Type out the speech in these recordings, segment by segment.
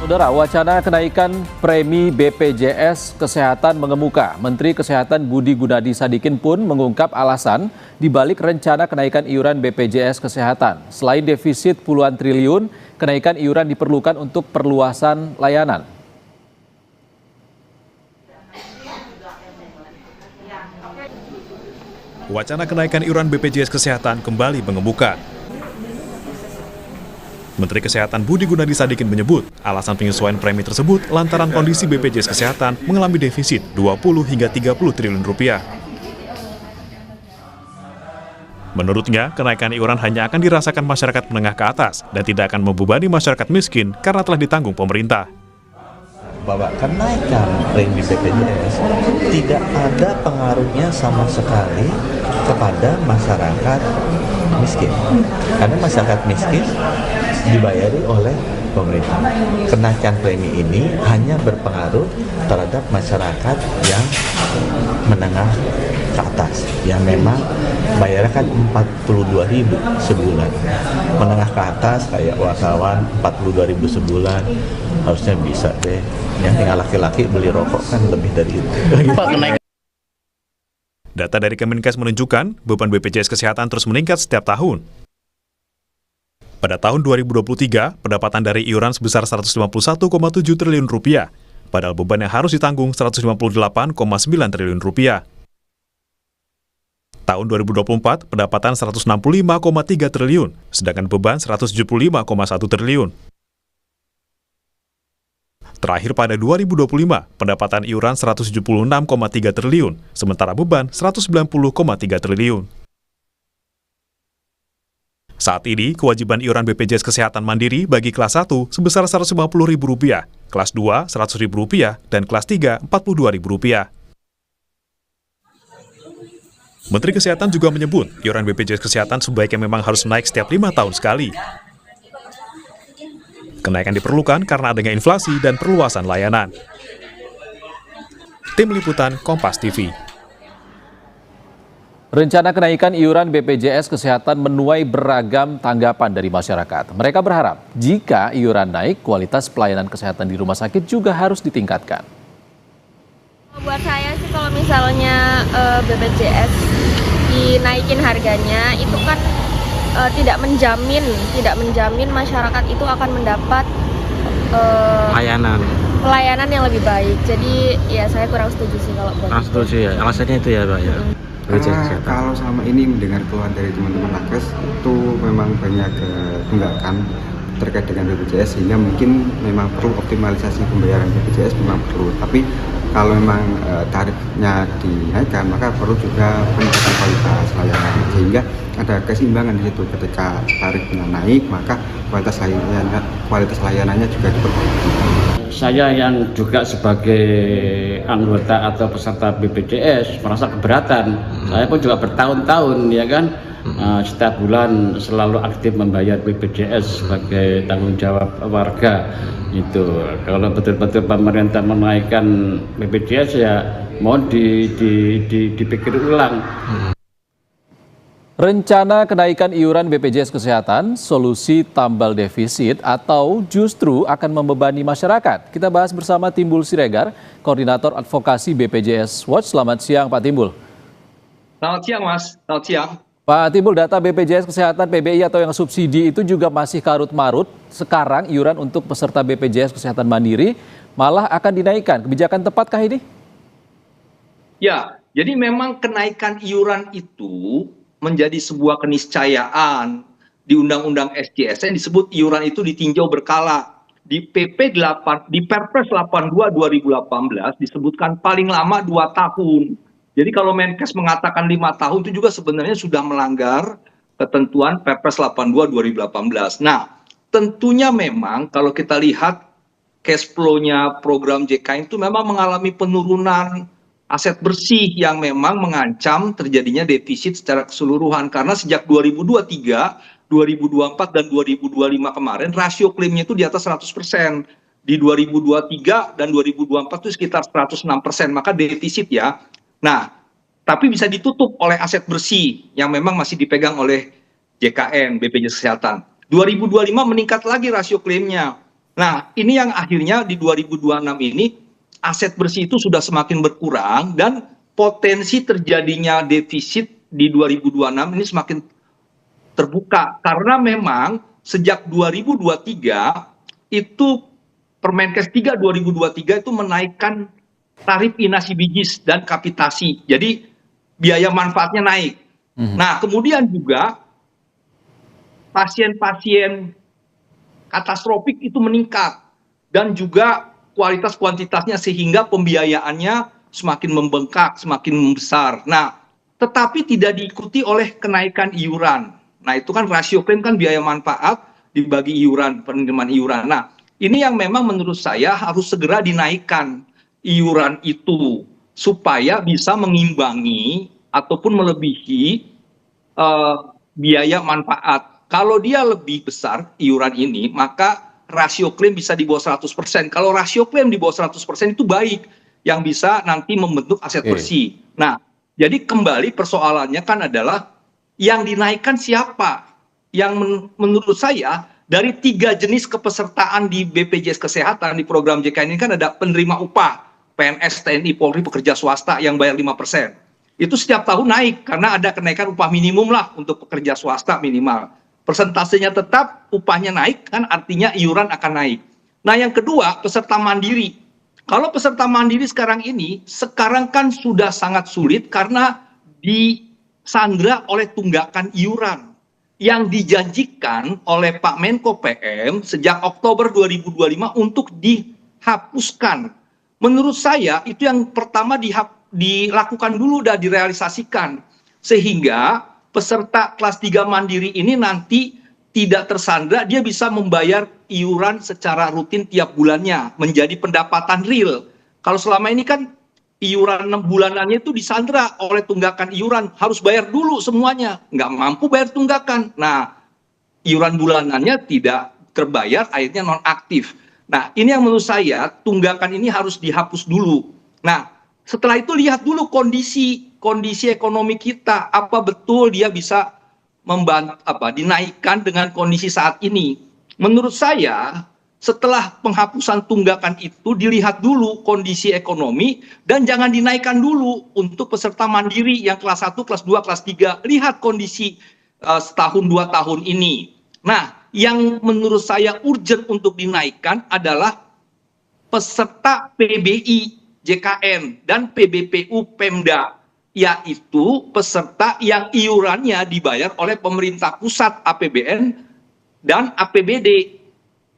Saudara, wacana kenaikan premi BPJS Kesehatan mengemuka. Menteri Kesehatan Budi Gunadi Sadikin pun mengungkap alasan dibalik rencana kenaikan iuran BPJS Kesehatan. Selain defisit puluhan triliun, kenaikan iuran diperlukan untuk perluasan layanan. Wacana kenaikan iuran BPJS Kesehatan kembali mengemuka. Menteri Kesehatan Budi Gunadi Sadikin menyebut alasan penyesuaian premi tersebut lantaran kondisi BPJS Kesehatan mengalami defisit 20 hingga 30 triliun rupiah. Menurutnya, kenaikan iuran hanya akan dirasakan masyarakat menengah ke atas dan tidak akan membebani masyarakat miskin karena telah ditanggung pemerintah. Bahwa kenaikan premi BPJS tidak ada pengaruhnya sama sekali kepada masyarakat miskin. Karena masyarakat miskin dibayari oleh pemerintah. Kenaikan premi ini hanya berpengaruh terhadap masyarakat yang menengah ke atas, yang memang bayarnya kan 42.000 sebulan. Menengah ke atas kayak wartawan 42.000 sebulan harusnya bisa deh. Yang tinggal laki-laki beli rokok kan lebih dari itu. Data dari Kemenkes menunjukkan beban BPJS Kesehatan terus meningkat setiap tahun. Pada tahun 2023, pendapatan dari iuran sebesar 151,7 triliun rupiah, padahal beban yang harus ditanggung 158,9 triliun rupiah. Tahun 2024, pendapatan 165,3 triliun, sedangkan beban 175,1 triliun. Terakhir pada 2025, pendapatan iuran 176,3 triliun, sementara beban 190,3 triliun. Saat ini, kewajiban iuran BPJS Kesehatan Mandiri bagi kelas 1 sebesar Rp150.000, kelas 2 Rp100.000, dan kelas 3 Rp42.000. Menteri Kesehatan juga menyebut, iuran BPJS Kesehatan sebaiknya memang harus naik setiap 5 tahun sekali. Kenaikan diperlukan karena adanya inflasi dan perluasan layanan. Tim Liputan Kompas TV. Rencana kenaikan iuran BPJS Kesehatan menuai beragam tanggapan dari masyarakat. Mereka berharap jika iuran naik, kualitas pelayanan kesehatan di rumah sakit juga harus ditingkatkan. Buat saya sih kalau misalnya BPJS dinaikin harganya, itu kan tidak menjamin masyarakat itu akan mendapat pelayanan yang lebih baik. Jadi ya saya kurang setuju sih kalau buat itu. Setuju ya, alasannya itu ya Pak ya. Kalau selama ini mendengar keluhan dari teman-teman nakes itu memang banyak tunggakan terkait dengan BPJS, sehingga mungkin memang perlu optimalisasi pembayaran BPJS memang perlu. Tapi kalau memang tarifnya dinaikkan, maka perlu juga peningkatan kualitas layanan, sehingga ada keseimbangan di situ. Ketika tarifnya naik, maka kualitas layanannya juga diperbaiki. Saya yang juga sebagai anggota atau peserta BPJS merasa keberatan. Saya pun juga bertahun-tahun ya kan, setiap bulan selalu aktif membayar BPJS sebagai tanggung jawab warga. Itu kalau betul-betul pemerintah menaikkan BPJS ya mohon dipikir ulang. Rencana kenaikan iuran BPJS Kesehatan, solusi tambal defisit atau justru akan membebani masyarakat? Kita bahas bersama Timbul Siregar, Koordinator Advokasi BPJS Watch. Selamat siang Pak Timbul. Selamat siang Mas, selamat siang. Pak Timbul, data BPJS Kesehatan PBI atau yang subsidi itu juga masih karut-marut. Sekarang iuran untuk peserta BPJS Kesehatan Mandiri malah akan dinaikkan. Kebijakan tepatkah ini? Ya, jadi memang kenaikan iuran itu menjadi sebuah keniscayaan. Di Undang-Undang SJSN disebut iuran itu ditinjau berkala. Di Perpres 82 2018 disebutkan paling lama 2 tahun. Jadi kalau Menkes mengatakan 5 tahun itu juga sebenarnya sudah melanggar ketentuan Perpres 82 2018. Nah, tentunya memang kalau kita lihat cash flow-nya program JKN itu memang mengalami penurunan aset bersih yang memang mengancam terjadinya defisit secara keseluruhan. Karena sejak 2023, 2024, dan 2025 kemarin rasio klaimnya itu di atas 100%. Di 2023 dan 2024 itu sekitar 106%, maka defisit ya. Nah, tapi bisa ditutup oleh aset bersih yang memang masih dipegang oleh JKN, BPJS Kesehatan. 2025 meningkat lagi rasio klaimnya. Nah, ini yang akhirnya di 2026 ini aset bersih itu sudah semakin berkurang dan potensi terjadinya defisit di 2026 ini semakin terbuka karena memang sejak 2023 itu Permenkes 3 2023 itu menaikkan tarif inasi bijis dan kapitasi. Jadi biaya manfaatnya naik. Nah, kemudian juga pasien-pasien katastrofik itu meningkat dan juga kualitas kuantitasnya sehingga pembiayaannya semakin membengkak, semakin membesar. Nah, tetapi tidak diikuti oleh kenaikan iuran. Nah, itu kan rasio klaim kan biaya manfaat dibagi iuran, penerimaan iuran. Nah, ini yang memang menurut saya harus segera dinaikkan iuran itu supaya bisa mengimbangi ataupun melebihi biaya manfaat. Kalau dia lebih besar iuran ini, maka rasio klaim bisa di bawah 100%. Kalau rasio klaim di bawah 100% itu baik, yang bisa nanti membentuk aset bersih. Nah, jadi kembali persoalannya kan adalah yang dinaikkan siapa? Yang menurut saya dari 3 jenis kepesertaan di BPJS Kesehatan di program JKN ini kan ada penerima upah, PNS, TNI, Polri, pekerja swasta yang bayar 5%. Itu setiap tahun naik karena ada kenaikan upah minimum lah untuk pekerja swasta minimal. Persentasenya tetap, upahnya naik kan artinya iuran akan naik. Nah, yang kedua, peserta mandiri. Kalau peserta mandiri sekarang kan sudah sangat sulit karena disandra oleh tunggakan iuran yang dijanjikan oleh Pak Menko PM sejak Oktober 2025 untuk dihapuskan. Menurut saya itu yang pertama dilakukan dulu dan direalisasikan sehingga peserta kelas 3 mandiri ini nanti tidak tersandra, dia bisa membayar iuran secara rutin tiap bulannya, menjadi pendapatan real. Kalau selama ini kan iuran 6 bulanannya itu disandra oleh tunggakan iuran, harus bayar dulu semuanya, nggak mampu bayar tunggakan. Nah, iuran bulanannya tidak terbayar, akhirnya nonaktif. Nah, ini yang menurut saya tunggakan ini harus dihapus dulu. Nah, setelah itu lihat dulu kondisi ekonomi kita, apa betul dia bisa dinaikkan dengan kondisi saat ini. Menurut saya setelah penghapusan tunggakan itu dilihat dulu kondisi ekonomi dan jangan dinaikkan dulu untuk peserta mandiri yang kelas 1, kelas 2, kelas 3. Lihat kondisi setahun 2 tahun ini. Nah, yang menurut saya urgent untuk dinaikkan adalah peserta PBI JKN dan PBPU Pemda, yaitu peserta yang iurannya dibayar oleh pemerintah pusat APBN dan APBD,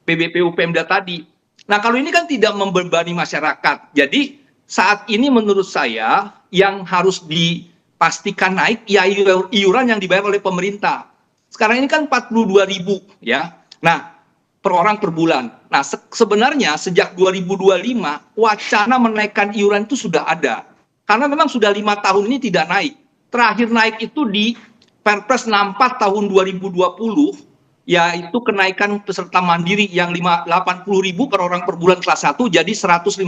PBPU Pemda tadi. Nah, kalau ini kan tidak membebani masyarakat. Jadi saat ini menurut saya yang harus dipastikan naik ya iuran yang dibayar oleh pemerintah. Sekarang ini kan 42.000 ya. Nah, per orang per bulan. Nah, sebenarnya sejak 2025 wacana menaikkan iuran itu sudah ada. Karena memang sudah 5 tahun ini tidak naik. Terakhir naik itu di Perpres 64 tahun 2020, yaitu kenaikan peserta mandiri yang 80.000 per orang per bulan kelas 1 jadi 150.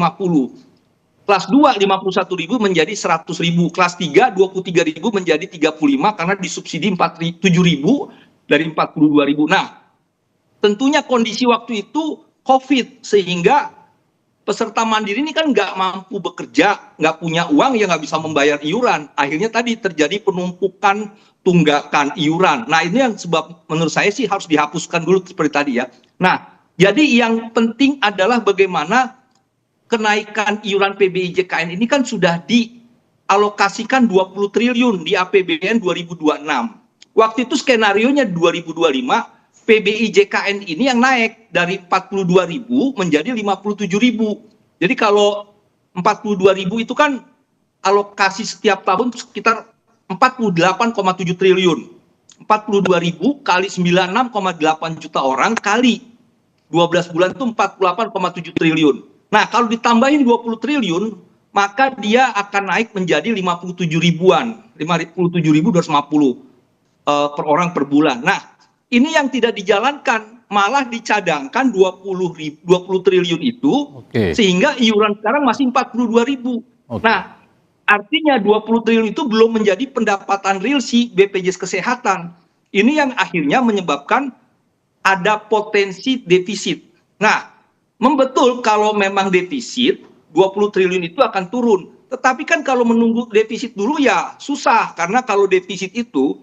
Kelas 2 51.000 menjadi 100.000. Kelas 3 23.000 menjadi 35 karena disubsidi 7.000 dari 42.000. Nah, tentunya kondisi waktu itu COVID sehingga peserta mandiri ini kan nggak mampu bekerja, nggak punya uang, ya nggak bisa membayar iuran. Akhirnya tadi terjadi penumpukan tunggakan iuran. Nah, ini yang sebab menurut saya sih harus dihapuskan dulu seperti tadi ya. Nah, jadi yang penting adalah bagaimana kenaikan iuran PBI JKN ini kan sudah dialokasikan 20 triliun di APBN 2026. Waktu itu skenarionya 2025 PBI JKN ini yang naik dari 42.000 menjadi 57.000. Jadi kalau 42.000 itu kan alokasi setiap tahun sekitar 48,7 triliun. 42.000 kali 96,8 juta orang kali 12 bulan itu 48,7 triliun. Nah, kalau ditambahin 20 triliun, maka dia akan naik menjadi 57 ribuan, 57.250 per orang per bulan. Nah, ini yang tidak dijalankan, malah dicadangkan 20 triliun itu, sehingga iuran sekarang masih 42.000. Nah, artinya 20 triliun itu belum menjadi pendapatan real si BPJS Kesehatan. Ini yang akhirnya menyebabkan ada potensi defisit. Nah, Membetul kalau memang defisit 20 triliun itu akan turun. Tetapi kan kalau menunggu defisit dulu ya susah, karena kalau defisit itu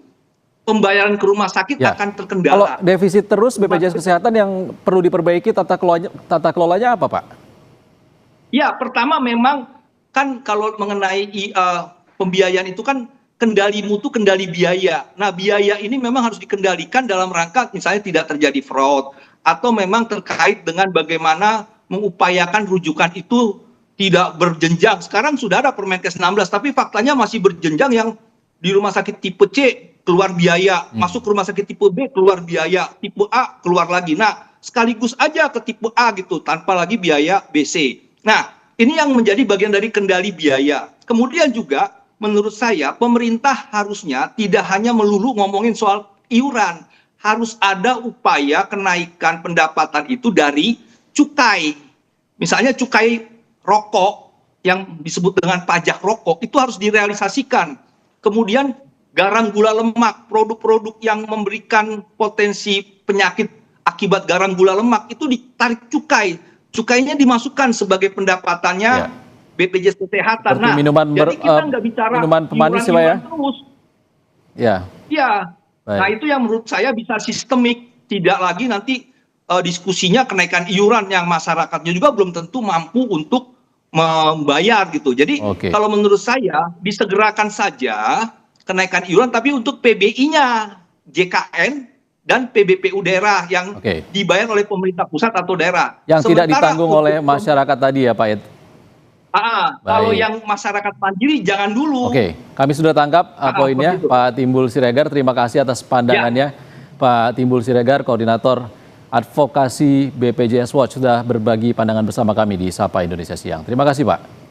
pembayaran ke rumah sakit Ya. akan Kalau terkendala. defisit terus BPJS Kesehatan yang perlu diperbaiki tata kelolanya apa, Pak? Ya, pertama memang kan kalau mengenai pembiayaan itu kan kendali mutu, kendali biaya. Nah, biaya ini memang harus dikendalikan dalam rangka misalnya tidak terjadi fraud, atau memang terkait dengan bagaimana mengupayakan rujukan itu tidak berjenjang. Sekarang sudah ada Permenkes 16, tapi faktanya masih berjenjang, yang di rumah sakit tipe C keluar biaya, masuk ke rumah sakit tipe B keluar biaya, tipe A keluar lagi. Nah, sekaligus aja ke tipe A gitu, tanpa lagi biaya BC. Nah, ini yang menjadi bagian dari kendali biaya. Kemudian juga menurut saya pemerintah harusnya tidak hanya melulu ngomongin soal iuran, harus ada upaya kenaikan pendapatan itu dari cukai. Misalnya cukai rokok yang disebut dengan pajak rokok itu harus direalisasikan. Kemudian garam, gula, lemak, produk-produk yang memberikan potensi penyakit akibat garam, gula, lemak itu ditarik cukai. Cukainya dimasukkan sebagai pendapatannya BPJS Kesehatan. Seperti minuman jadi kita nggak bicara minuman pemanis ya, Pak ya? terus. Ya. Ya. Baik. Nah, itu yang menurut saya bisa sistemik, tidak lagi nanti diskusinya kenaikan iuran yang masyarakatnya juga belum tentu mampu untuk membayar gitu. Jadi kalau menurut saya disegerakan saja kenaikan iuran, tapi untuk PBI-nya, JKN dan PBPU daerah yang dibayar oleh pemerintah pusat atau daerah. Yang tidak ditanggung oleh masyarakat tadi ya, Pak Ed? Kalau yang masyarakat mandiri jangan dulu. Oke, kami sudah tangkap poinnya, Pak Timbul Siregar. Terima kasih atas pandangannya, Pak Timbul Siregar, Koordinator Advokasi BPJS Watch, sudah berbagi pandangan bersama kami di Sapa Indonesia Siang. Terima kasih, Pak.